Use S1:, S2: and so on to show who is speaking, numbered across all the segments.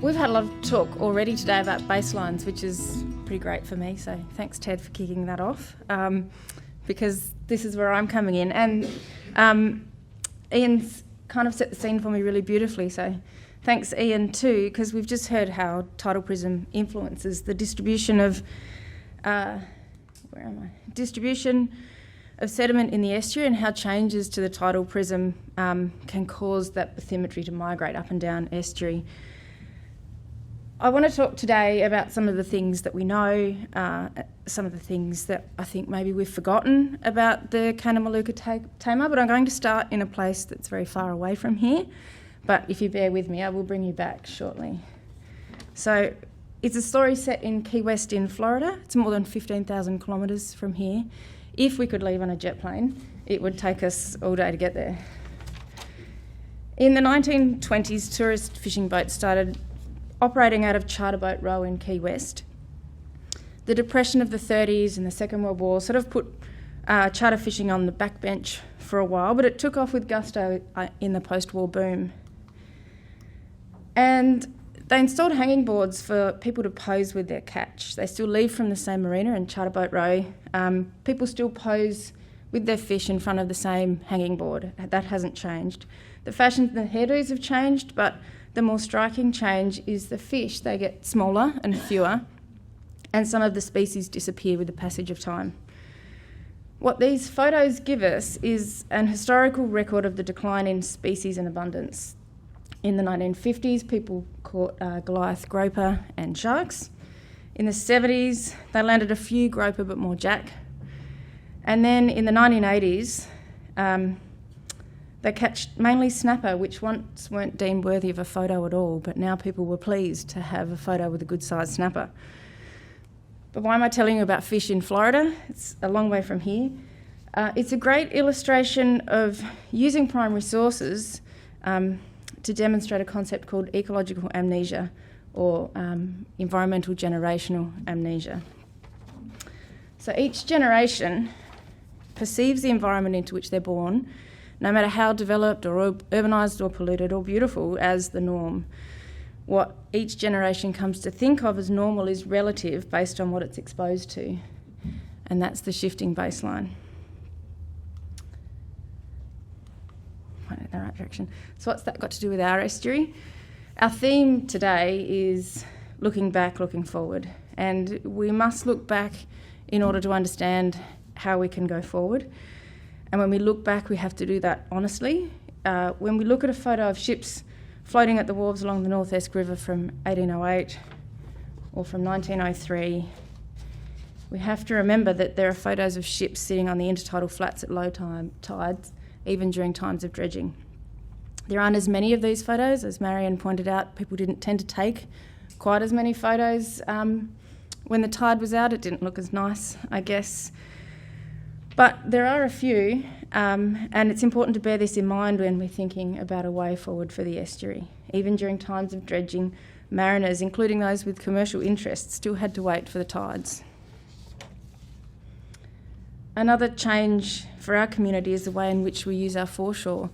S1: We've had a lot of talk already today about baselines, which is pretty great for me, so thanks Ted for kicking that off, because this is where I'm coming in. And Ian's kind of set the scene for me really beautifully, so thanks Ian too, because we've just heard how tidal prism influences the distribution of distribution of sediment in the estuary, and how changes to the tidal prism can cause that bathymetry to migrate up and down estuary. I want to talk today about some of the things that we know, some of the things that I think maybe we've forgotten about the kanamaluka Tamar, but I'm going to start in a place that's very far away from here. But if you bear with me, I will bring you back shortly. So it's a story set in Key West in Florida. It's more than 15,000 kilometres from here. If we could leave on a jet plane, it would take us all day to get there. In the 1920s, tourist fishing boats started operating out of Charter Boat Row in Key West. The Depression of the 30s and the Second World War sort of put charter fishing on the backbench for a while, but it took off with gusto in the post-war boom. And they installed hanging boards for people to pose with their catch. They still leave from the same marina in Charter Boat Row. People still pose with their fish in front of the same hanging board. That hasn't changed. The fashions and the hairdos have changed, but the more striking change is the fish. They get smaller and fewer, and some of the species disappear with the passage of time. What these photos give us is an historical record of the decline in species and abundance. In the 1950s, people caught Goliath groper and sharks. In the 70s, they landed a few groper but more jack. And then in the 1980s, they catch mainly snapper, which once weren't deemed worthy of a photo at all, but now people were pleased to have a photo with a good-sized snapper. But why am I telling you about fish in Florida? It's a long way from here. It's a great illustration of using primary sources to demonstrate a concept called ecological amnesia, or environmental generational amnesia. So each generation perceives the environment into which they're born, no matter how developed or urbanised or polluted or beautiful, as the norm. What each generation comes to think of as normal is relative based on what it's exposed to, and that's the shifting baseline. Point in the right direction. So what's that got to do with our estuary? Our theme today is looking back, looking forward, and we must look back in order to understand how we can go forward. And when we look back, we have to do that honestly. When we look at a photo of ships floating at the wharves along the North Esk River from 1808 or from 1903, we have to remember that there are photos of ships sitting on the intertidal flats at low tides, even during times of dredging. There aren't as many of these photos. As Marion pointed out, people didn't tend to take quite as many photos when the tide was out. It didn't look as nice, I guess. But there are a few, and it's important to bear this in mind when we're thinking about a way forward for the estuary. Even during times of dredging, mariners, including those with commercial interests, still had to wait for the tides. Another change for our community is the way in which we use our foreshore.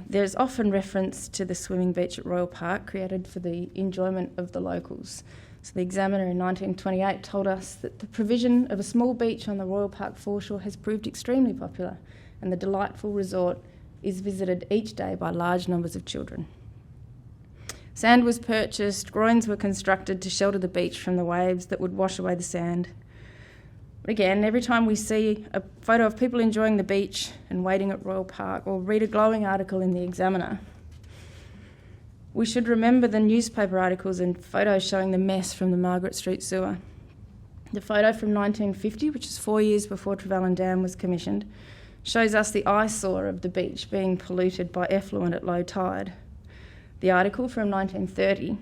S1: There's often reference to the swimming beach at Royal Park, created for the enjoyment of the locals. So the Examiner in 1928 told us that the provision of a small beach on the Royal Park foreshore has proved extremely popular, and the delightful resort is visited each day by large numbers of children. Sand was purchased, groins were constructed to shelter the beach from the waves that would wash away the sand. But again, every time we see a photo of people enjoying the beach and waiting at Royal Park, or read a glowing article in the Examiner, we should remember the newspaper articles and photos showing the mess from the Margaret Street sewer. The photo from 1950, which is 4 years before Trevelyan Dam was commissioned, shows us the eyesore of the beach being polluted by effluent at low tide. The article from 1930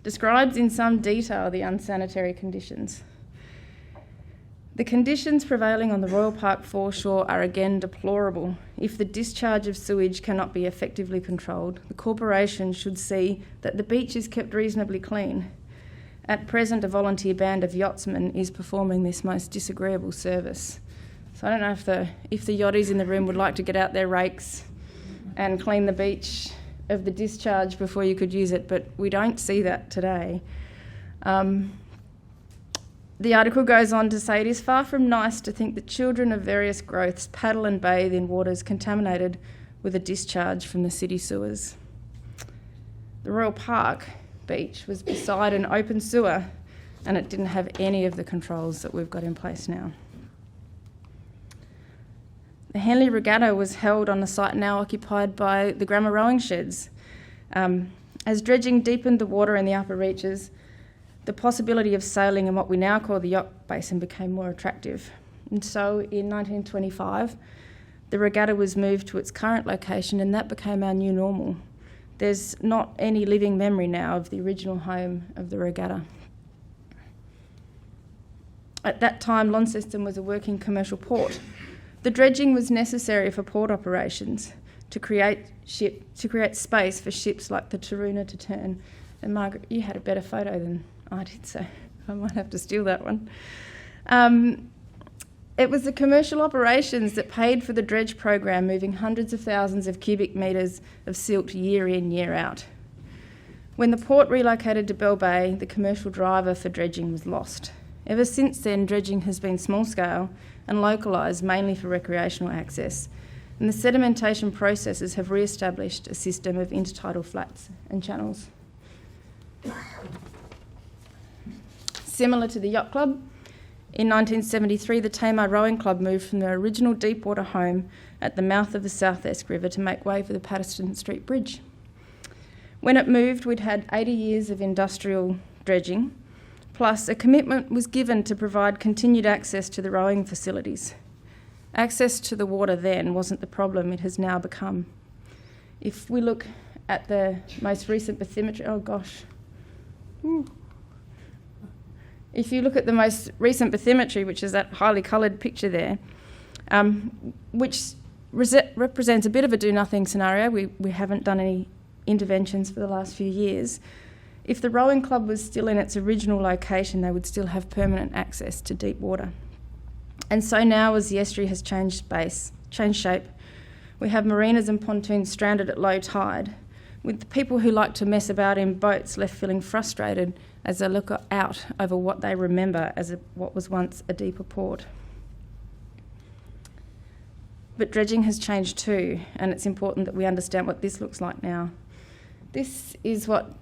S1: describes in some detail the unsanitary conditions. The conditions prevailing on the Royal Park foreshore are again deplorable. If the discharge of sewage cannot be effectively controlled, the corporation should see that the beach is kept reasonably clean. At present, a volunteer band of yachtsmen is performing this most disagreeable service. So I don't know if the yachties in the room would like to get out their rakes and clean the beach of the discharge before you could use it, but we don't see that today. The article goes on to say, it is far from nice to think that children of various growths paddle and bathe in waters contaminated with a discharge from the city sewers. The Royal Park beach was beside an open sewer and it didn't have any of the controls that we've got in place now. The Henley Regatta was held on a site now occupied by the Grammar rowing sheds. As dredging deepened the water in the upper reaches, the possibility of sailing in what we now call the yacht basin became more attractive. And so in 1925, the regatta was moved to its current location and that became our new normal. There's not any living memory now of the original home of the regatta. At that time, Launceston was a working commercial port. The dredging was necessary for port operations to create space for ships like the Taruna to turn. And Margaret, you had a better photo than I did, so I might have to steal that one. It was the commercial operations that paid for the dredge program, moving hundreds of thousands of cubic metres of silt year in, year out. When the port relocated to Bell Bay, the commercial driver for dredging was lost. Ever since then, dredging has been small scale and localised mainly for recreational access, and the sedimentation processes have re-established a system of intertidal flats and channels. Similar to the yacht club, in 1973 the Tamar Rowing Club moved from their original deepwater home at the mouth of the South Esk River to make way for the Patterson Street Bridge. When it moved, we'd had 80 years of industrial dredging, plus a commitment was given to provide continued access to the rowing facilities. Access to the water then wasn't the problem, it has now become. If we look at the most recent bathymetry, If you look at the most recent bathymetry, which is that highly coloured picture there, which represents a bit of a do-nothing scenario. We haven't done any interventions for the last few years. If the rowing club was still in its original location, they would still have permanent access to deep water. And so now, as the estuary has changed shape, we have marinas and pontoons stranded at low tide, with the people who like to mess about in boats left feeling frustrated as they look out over what they remember as what was once a deeper port. But dredging has changed too, and it's important that we understand what this looks like now. This is what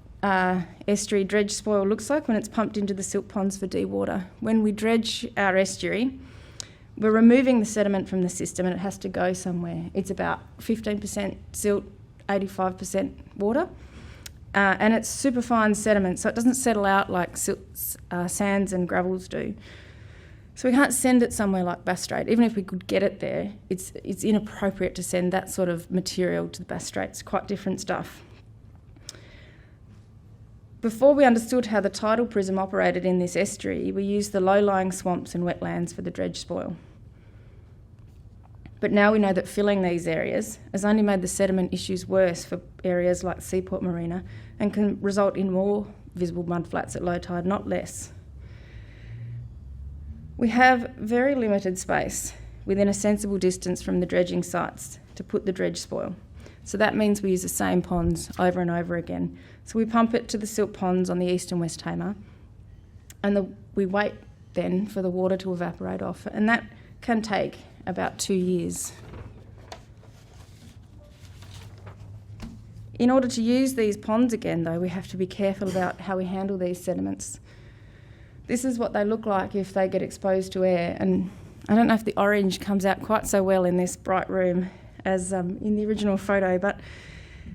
S1: estuary dredge spoil looks like when it's pumped into the silt ponds for dewater. When we dredge our estuary, we're removing the sediment from the system and it has to go somewhere. It's about 15% silt, 85% water. And it's superfine sediment, so it doesn't settle out like sands and gravels do. So we can't send it somewhere like Bass Strait. Even if we could get it there, it's inappropriate to send that sort of material to the Bass Strait. It's quite different stuff. Before we understood how the tidal prism operated in this estuary, we used the low-lying swamps and wetlands for the dredge spoil. But now we know that filling these areas has only made the sediment issues worse for areas like Seaport Marina and can result in more visible mudflats at low tide, not less. We have very limited space within a sensible distance from the dredging sites to put the dredge spoil. So that means we use the same ponds over and over again. So we pump it to the silt ponds on the east and west Tamar, and we wait then for the water to evaporate off, and that can take about 2 years. In order to use these ponds again, though, we have to be careful about how we handle these sediments. This is what they look like if they get exposed to air, and I don't know if the orange comes out quite so well in this bright room as in the original photo, but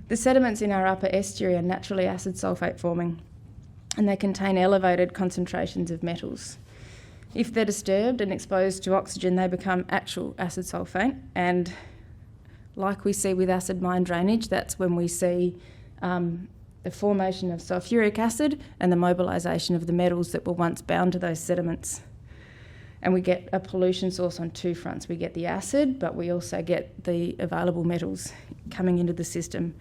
S1: the sediments in our upper estuary are naturally acid sulphate forming, and they contain elevated concentrations of metals. If they're disturbed and exposed to oxygen, they become actual acid sulphate, and like we see with acid mine drainage, that's when we see the formation of sulphuric acid and the mobilisation of the metals that were once bound to those sediments. And we get a pollution source on two fronts. We get the acid, but we also get the available metals coming into the system.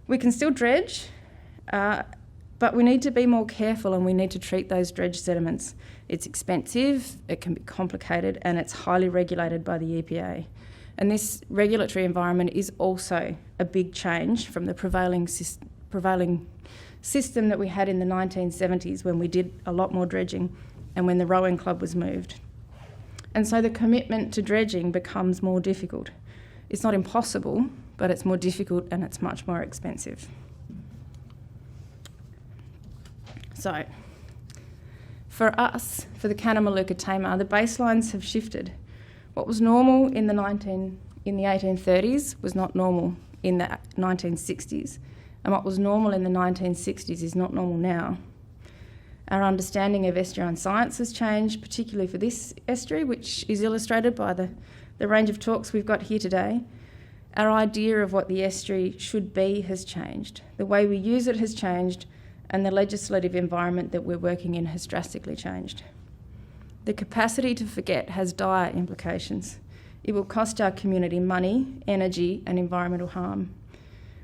S1: We can still dredge, but we need to be more careful and we need to treat those dredge sediments. It's expensive, it can be complicated, and it's highly regulated by the EPA. And this regulatory environment is also a big change from the prevailing system that we had in the 1970s when we did a lot more dredging and when the rowing club was moved. And so the commitment to dredging becomes more difficult. It's not impossible, but it's more difficult and it's much more expensive. So, for us, for the kanamaluka Tamar, the baselines have shifted. What was normal in the 1830s was not normal in the 1960s, and what was normal in the 1960s is not normal now. Our understanding of estuarine science has changed, particularly for this estuary, which is illustrated by the range of talks we've got here today. Our idea of what the estuary should be has changed. The way we use it has changed, and the legislative environment that we're working in has drastically changed. The capacity to forget has dire implications. It will cost our community money, energy, and environmental harm.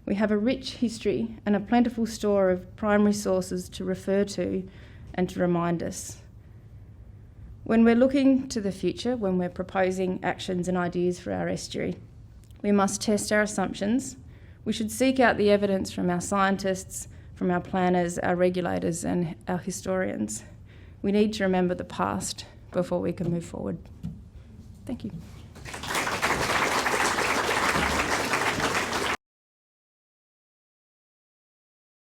S1: We have a rich history and a plentiful store of primary sources to refer to and to remind us. When we're looking to the future, when we're proposing actions and ideas for our estuary, we must test our assumptions. We should seek out the evidence from our scientists, from our planners, our regulators, and our historians. We need to remember the past before we can move forward. Thank you.